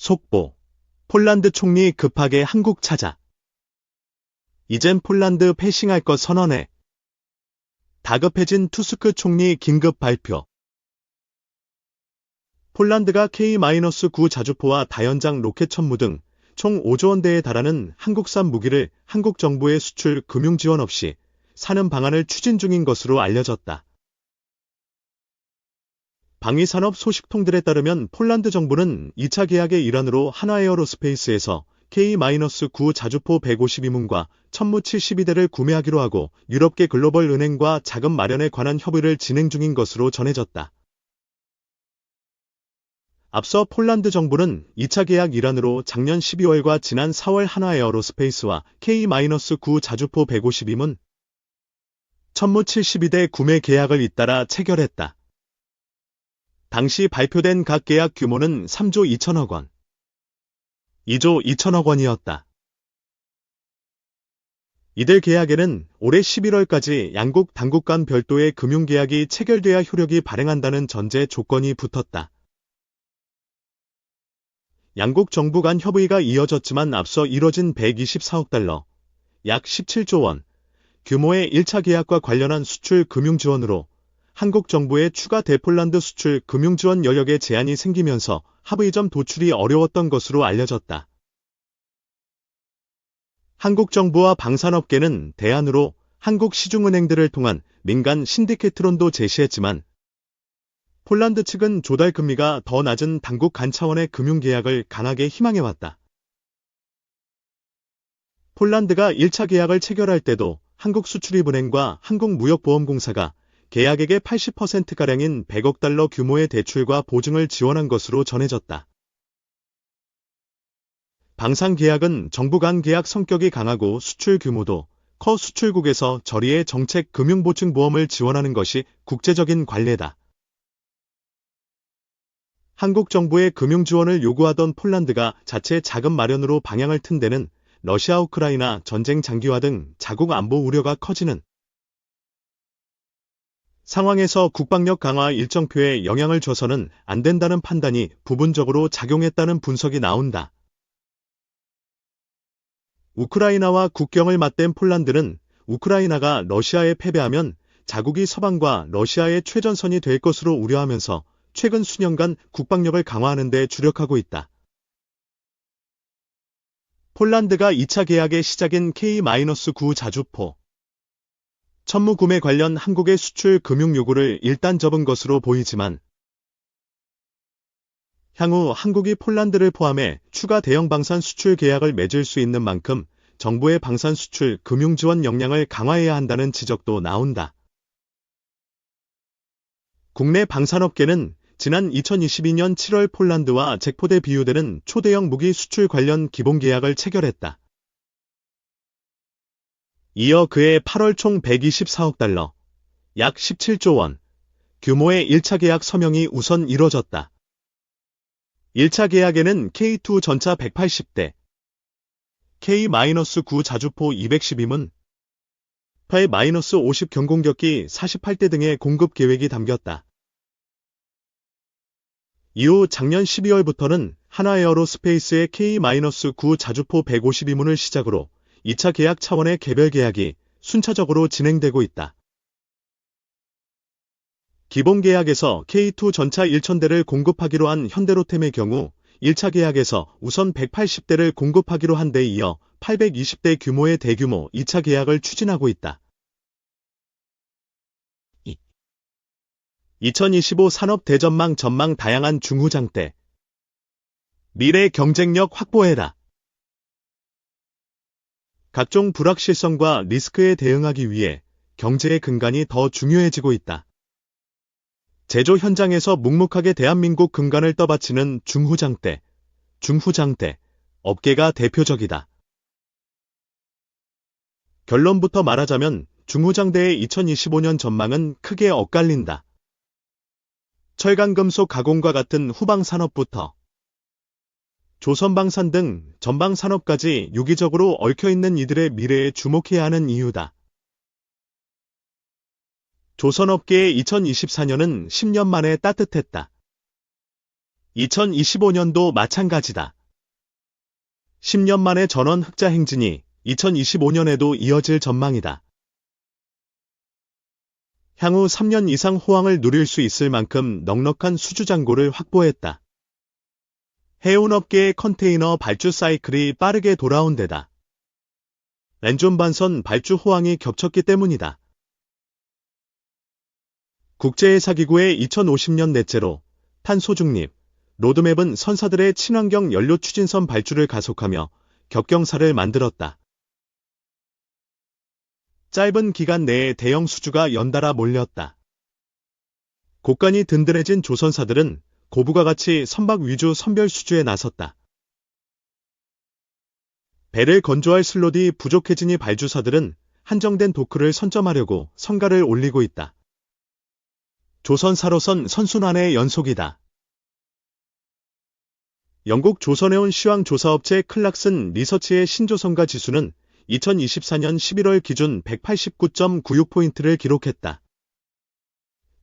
속보. 폴란드 총리 급하게 한국 찾아. 이젠 폴란드 패싱할 것 선언해. 다급해진 투스크 총리 긴급 발표. 폴란드가 K-9 자주포와 다연장 로켓 천무 등 총 5조 원대에 달하는 한국산 무기를 한국 정부의 수출 금융 지원 없이 사는 방안을 추진 중인 것으로 알려졌다. 방위산업 소식통들에 따르면 폴란드 정부는 2차 계약의 일환으로 하나에어로스페이스에서 K-9 자주포 152문과 천무 72대를 구매하기로 하고 유럽계 글로벌 은행과 자금 마련에 관한 협의를 진행 중인 것으로 전해졌다. 앞서 폴란드 정부는 2차 계약 일환으로 작년 12월과 지난 4월 하나에어로스페이스와 K-9 자주포 152문, 천무 72대 구매 계약을 잇따라 체결했다. 당시 발표된 각 계약 규모는 3조 2천억 원, 2조 2천억 원이었다. 이들 계약에는 올해 11월까지 양국 당국 간 별도의 금융계약이 체결돼야 효력이 발행한다는 전제 조건이 붙었다. 양국 정부 간 협의가 이어졌지만 앞서 이뤄진 124억 달러, 약 17조 원 규모의 1차 계약과 관련한 수출 금융 지원으로 한국 정부의 추가 대폴란드 수출 금융 지원 여력에 제한이 생기면서 합의점 도출이 어려웠던 것으로 알려졌다. 한국 정부와 방산업계는 대안으로 한국 시중은행들을 통한 민간 신디케트론도 제시했지만 폴란드 측은 조달 금리가 더 낮은 당국 간 차원의 금융계약을 강하게 희망해왔다. 폴란드가 1차 계약을 체결할 때도 한국수출입은행과 한국무역보험공사가 계약액의 80%가량인 100억 달러 규모의 대출과 보증을 지원한 것으로 전해졌다. 방산 계약은 정부 간 계약 성격이 강하고 수출 규모도 커 수출국에서 저리의 정책 금융보증보험을 지원하는 것이 국제적인 관례다. 한국 정부의 금융 지원을 요구하던 폴란드가 자체 자금 마련으로 방향을 튼 데는 러시아 우크라이나 전쟁 장기화 등 자국 안보 우려가 커지는 상황에서 국방력 강화 일정표에 영향을 줘서는 안 된다는 판단이 부분적으로 작용했다는 분석이 나온다. 우크라이나와 국경을 맞댄 폴란드는 우크라이나가 러시아에 패배하면 자국이 서방과 러시아의 최전선이 될 것으로 우려하면서 최근 수년간 국방력을 강화하는 데 주력하고 있다. 폴란드가 2차 계약의 시작인 K-9 자주포 천무 구매 관련 한국의 수출 금융 요구를 일단 접은 것으로 보이지만 향후 한국이 폴란드를 포함해 추가 대형 방산 수출 계약을 맺을 수 있는 만큼 정부의 방산 수출 금융 지원 역량을 강화해야 한다는 지적도 나온다. 국내 방산업계는 지난 2022년 7월 폴란드와 잭포대 비유되는 초대형 무기 수출 관련 기본 계약을 체결했다. 이어 그해 8월 총 124억 달러, 약 17조 원 규모의 1차 계약 서명이 우선 이뤄졌다. 1차 계약에는 K2 전차 180대, K-9 자주포 212문, P-50 경공격기 48대 등의 공급 계획이 담겼다. 이후 작년 12월부터는 하나에어로스페이스의 K-9 자주포 152문을 시작으로 2차 계약 차원의 개별 계약이 순차적으로 진행되고 있다. 기본 계약에서 K2 전차 1000대를 공급하기로 한 현대로템의 경우 1차 계약에서 우선 180대를 공급하기로 한 데 이어 820대 규모의 대규모 2차 계약을 추진하고 있다. 2025 산업 대전망 전망 다양한 중후장대 미래 경쟁력 확보해라. 각종 불확실성과 리스크에 대응하기 위해 경제의 근간이 더 중요해지고 있다. 제조 현장에서 묵묵하게 대한민국 근간을 떠받치는 중후장대, 업계가 대표적이다. 결론부터 말하자면 중후장대의 2025년 전망은 크게 엇갈린다. 철강금속 가공과 같은 후방산업부터 조선방산 등 전방산업까지 유기적으로 얽혀있는 이들의 미래에 주목해야 하는 이유다. 조선업계의 2024년은 10년 만에 따뜻했다. 2025년도 마찬가지다. 10년 만의 전원 흑자 행진이 2025년에도 이어질 전망이다. 향후 3년 이상 호황을 누릴 수 있을 만큼 넉넉한 수주 잔고를 확보했다. 해운업계의 컨테이너 발주 사이클이 빠르게 돌아온 데다 렌존 반선 발주 호황이 겹쳤기 때문이다. 국제회사기구의 2050년 넷제로 탄소 중립 로드맵은 선사들의 친환경 연료 추진선 발주를 가속하며 겹경사를 만들었다. 짧은 기간 내에 대형 수주가 연달아 몰렸다. 곡간이 든든해진 조선사들은 고부가 같이 선박 위주 선별 수주에 나섰다. 배를 건조할 슬롯이 부족해지니 발주사들은 한정된 도크를 선점하려고 성가를 올리고 있다. 조선사로선 선순환의 연속이다. 영국 조선해운 시황 조사업체 클락슨 리서치의 신조선가 지수는 2024년 11월 기준 189.96포인트를 기록했다.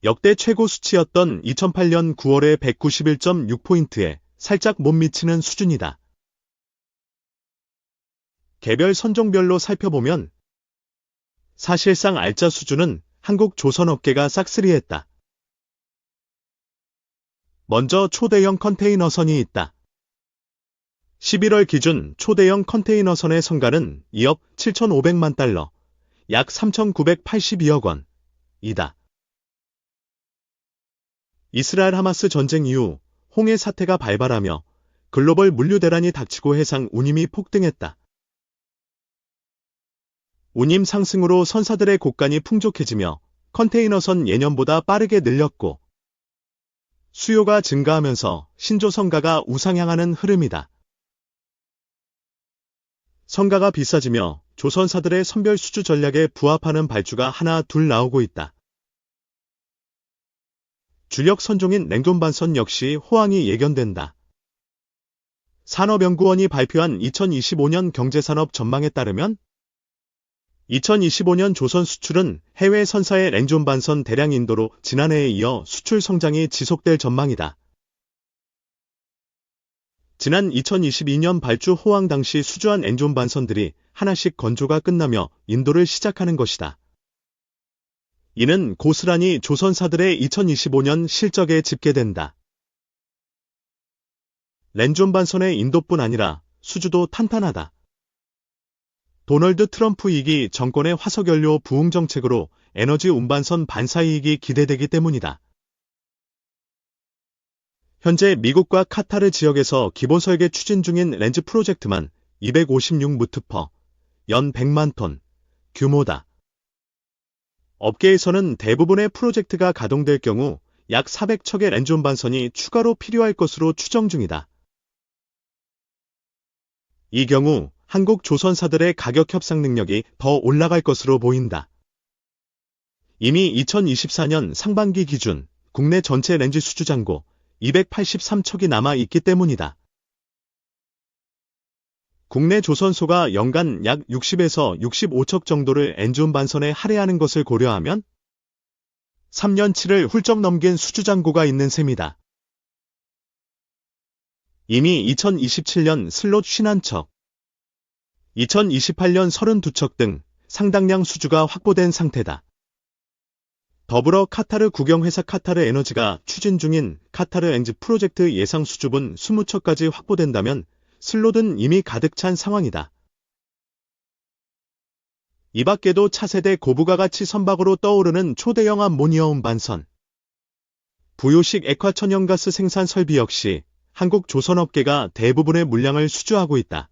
역대 최고 수치였던 2008년 9월의 191.6포인트에 살짝 못 미치는 수준이다. 개별 선종별로 살펴보면 사실상 알짜 수준은 한국 조선업계가 싹쓸이했다. 먼저 초대형 컨테이너선이 있다. 11월 기준 초대형 컨테이너선의 선가는 2억 7,500만 달러, 약 3,982억 원, 이다. 이스라엘 하마스 전쟁 이후 홍해 사태가 발발하며 글로벌 물류 대란이 닥치고 해상 운임이 폭등했다. 운임 상승으로 선사들의 곡간이 풍족해지며 컨테이너선 예년보다 빠르게 늘렸고 수요가 증가하면서 신조선가가 우상향하는 흐름이다. 선가가 비싸지며 조선사들의 선별 수주 전략에 부합하는 발주가 하나 둘 나오고 있다. 주력 선종인 렌존반선 역시 호황이 예견된다. 산업연구원이 발표한 2025년 경제산업 전망에 따르면 2025년 조선 수출은 해외 선사의 렌존반선 대량 인도로 지난해에 이어 수출 성장이 지속될 전망이다. 지난 2022년 발주 호황 당시 수주한 렌존반선들이 하나씩 건조가 끝나며 인도를 시작하는 것이다. 이는 고스란히 조선사들의 2025년 실적에 집계된다. 렌존반선의 인도뿐 아니라 수주도 탄탄하다. 도널드 트럼프 2기 정권의 화석연료 부흥 정책으로 에너지 운반선 반사 이익이 기대되기 때문이다. 현재 미국과 카타르 지역에서 기본 설계 추진 중인 렌즈 프로젝트만 256무트퍼, 연 100만 톤 규모다. 업계에서는 대부분의 프로젝트가 가동될 경우 약 400척의 렌즈 운반선이 추가로 필요할 것으로 추정 중이다. 이 경우 한국 조선사들의 가격 협상 능력이 더 올라갈 것으로 보인다. 이미 2024년 상반기 기준 국내 전체 렌즈 수주 잔고 283척이 남아 있기 때문이다. 국내 조선소가 연간 약 60에서 65척 정도를 엔진 반선에 할애하는 것을 고려하면 3년치를 훌쩍 넘긴 수주 잔고가 있는 셈이다. 이미 2027년 슬롯 51척, 2028년 32척 등 상당량 수주가 확보된 상태다. 더불어 카타르 국영회사 카타르 에너지가 추진 중인 카타르 엔지 프로젝트 예상 수주분 20척까지 확보된다면 슬롯은 이미 가득 찬 상황이다. 이 밖에도 차세대 고부가 가치 선박으로 떠오르는 초대형 암모니아 운반선, 부요식 액화천연가스 생산 설비 역시 한국 조선업계가 대부분의 물량을 수주하고 있다.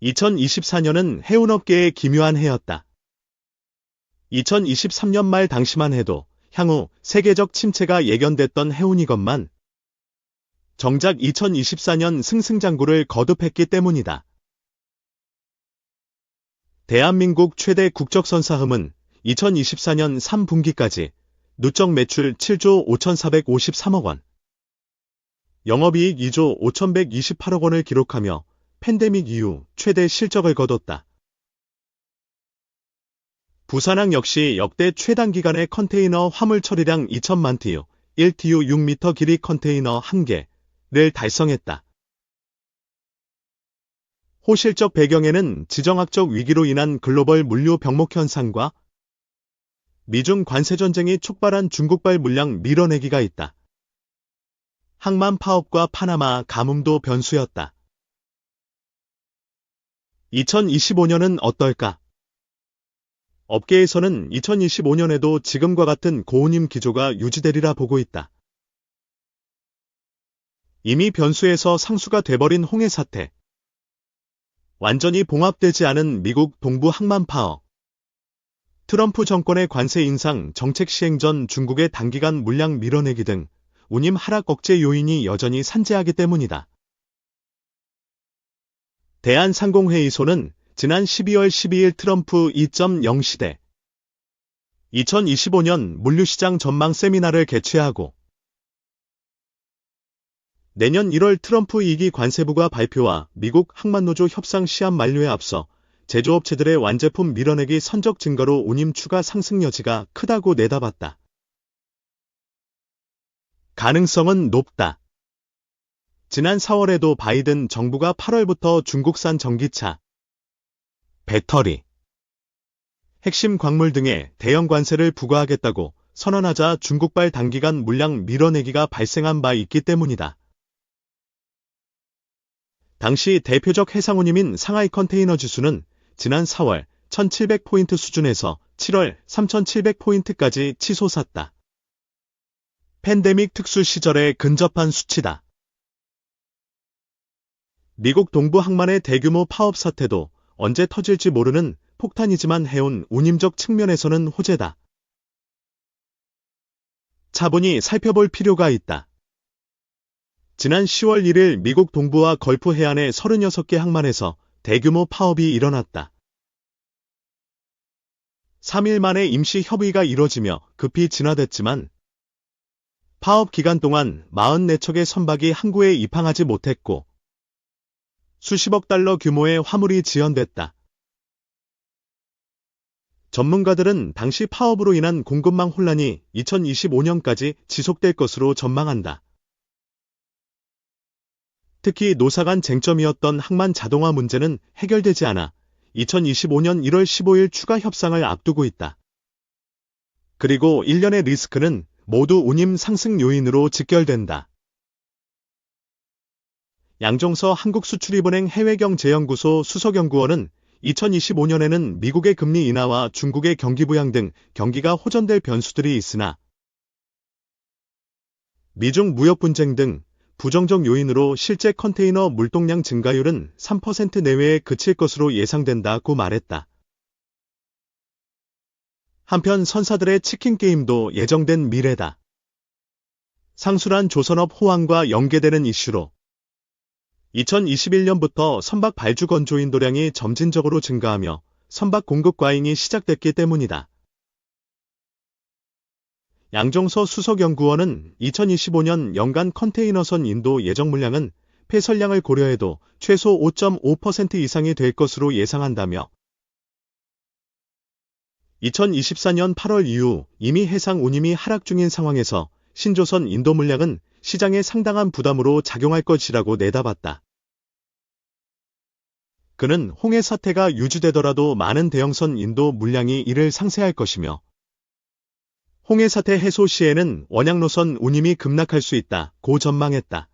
2024년은 해운업계의 기묘한 해였다. 2023년 말 당시만 해도 향후 세계적 침체가 예견됐던 해운이건만 정작 2024년 승승장구를 거듭했기 때문이다. 대한민국 최대 국적선사흠은 2024년 3분기까지 누적 매출 7조 5,453억 원, 영업이익 2조 5,128억 원을 기록하며 팬데믹 이후 최대 실적을 거뒀다. 부산항 역시 역대 최단기간의 컨테이너 화물 처리량 2,000만 TU, 1TU 6m 길이 컨테이너 1개를 달성했다. 호실적 배경에는 지정학적 위기로 인한 글로벌 물류 병목 현상과 미중 관세전쟁이 촉발한 중국발 물량 밀어내기가 있다. 항만 파업과 파나마 가뭄도 변수였다. 2025년은 어떨까? 업계에서는 2025년에도 지금과 같은 고운임 기조가 유지되리라 보고 있다. 이미 변수에서 상수가 돼버린 홍해 사태, 완전히 봉합되지 않은 미국 동부 항만 파업, 트럼프 정권의 관세 인상 정책 시행 전 중국의 단기간 물량 밀어내기 등 운임 하락 억제 요인이 여전히 산재하기 때문이다. 대한상공회의소는 지난 12월 12일 트럼프 2.0 시대 2025년 물류시장 전망 세미나를 개최하고 내년 1월 트럼프 2기 관세부가 발표와 미국 항만노조 협상 시한 만료에 앞서 제조업체들의 완제품 밀어내기 선적 증거로 운임 추가 상승 여지가 크다고 내다봤다. 가능성은 높다. 지난 4월에도 바이든 정부가 8월부터 중국산 전기차, 배터리, 핵심 광물 등에 대형 관세를 부과하겠다고 선언하자 중국발 단기간 물량 밀어내기가 발생한 바 있기 때문이다. 당시 대표적 해상운임인 상하이 컨테이너 지수는 지난 4월 1700포인트 수준에서 7월 3700포인트까지 치솟았다. 팬데믹 특수 시절에 근접한 수치다. 미국 동부 항만의 대규모 파업 사태도 언제 터질지 모르는 폭탄이지만 해온 운임적 측면에서는 호재다. 차분히 살펴볼 필요가 있다. 지난 10월 1일 미국 동부와 걸프 해안의 36개 항만에서 대규모 파업이 일어났다. 3일 만에 임시 협의가 이뤄지며 급히 진화됐지만 파업 기간 동안 44척의 선박이 항구에 입항하지 못했고 수십억 달러 규모의 화물이 지연됐다. 전문가들은 당시 파업으로 인한 공급망 혼란이 2025년까지 지속될 것으로 전망한다. 특히 노사 간 쟁점이었던 항만 자동화 문제는 해결되지 않아 2025년 1월 15일 추가 협상을 앞두고 있다. 그리고 일련의 리스크는 모두 운임 상승 요인으로 직결된다. 양정서 한국수출입은행 해외경제연구소 수석연구원은 2025년에는 미국의 금리 인하와 중국의 경기 부양 등 경기가 호전될 변수들이 있으나 미중 무역 분쟁 등 부정적 요인으로 실제 컨테이너 물동량 증가율은 3% 내외에 그칠 것으로 예상된다고 말했다. 한편 선사들의 치킨 게임도 예정된 미래다. 상술한 조선업 호황과 연계되는 이슈로 2021년부터 선박 발주 건조 인도량이 점진적으로 증가하며 선박 공급 과잉이 시작됐기 때문이다. 양정서 수석연구원은 2025년 연간 컨테이너선 인도 예정 물량은 폐설량을 고려해도 최소 5.5% 이상이 될 것으로 예상한다며 2024년 8월 이후 이미 해상 운임이 하락 중인 상황에서 신조선 인도 물량은 시장에 상당한 부담으로 작용할 것이라고 내다봤다. 그는 홍해 사태가 유지되더라도 많은 대형선 인도 물량이 이를 상쇄할 것이며 홍해 사태 해소 시에는 원양 노선 운임이 급락할 수 있다고 전망했다.